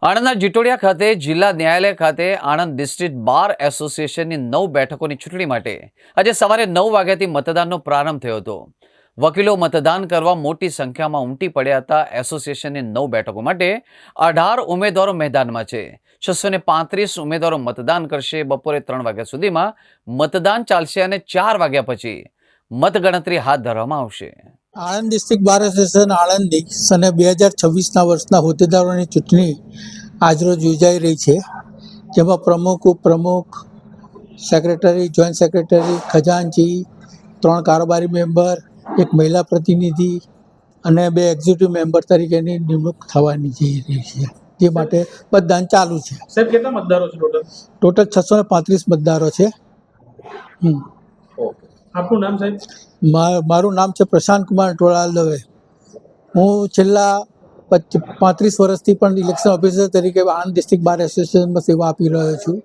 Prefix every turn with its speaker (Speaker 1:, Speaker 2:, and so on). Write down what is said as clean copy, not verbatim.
Speaker 1: આણંદના જીટોડિયા ખાતે જિલ્લા ન્યાયાલય ખાતે આણંદ ડિસ્ટ્રિક્ટ બાર એસોસિએશનની 9 બેઠકોની ચૂંટણી માટે આજે સવારે 9 વાગ્યાથી મતદાનનો પ્રારંભ થયો હતો. વકીલો મતદાન કરવા મોટી સંખ્યામાં ઉમટી પડ્યા હતા. એસોસિએશનની 9 બેઠકો માટે 18 ઉમેદવારો મેદાનમાં છે. 635 ઉમેદવારો મતદાન કરશે. બપોરે 3 વાગ્યા સુધીમાં મતદાન ચાલશે અને 4 વાગ્યા પછી મતગણતરી હાથ ધરવામાં આવશે.
Speaker 2: આણંદ ડિસ્ટ્રિક્ટ બાર એસોસિએશન આણંદની સને 2026ના વર્ષના હોદ્દેદારોની ચૂંટણી આજરોજ યોજાઈ રહી છે, જેમાં પ્રમુખ, ઉપપ્રમુખ, સેક્રેટરી, જોઈન્ટ સેક્રેટરી, ખજાનચી, 3 કારોબારી મેમ્બર, 1 મહિલા પ્રતિનિધિ અને 2 એક્ઝિક્યુટિવ મેમ્બર તરીકેની નિમણૂક થવાની જઈ રહી છે, જે માટે મતદાન ચાલુ છે.
Speaker 3: સાહેબ, કેટલા મતદારો છે
Speaker 2: ટોટલ 635 મતદારો છે.
Speaker 3: આપનું નામ સાહેબ?
Speaker 2: મારું નામ છે પ્રશાંત કુમાર ટોળાલ દવે. હું છેલ્લા 35 વર્ષથી પણ ઇલેક્શન ઓફિસર તરીકે આણંદ ડિસ્ટ્રિક્ટ બાર એસોસિએશનમાં સેવા આપી રહ્યો છું.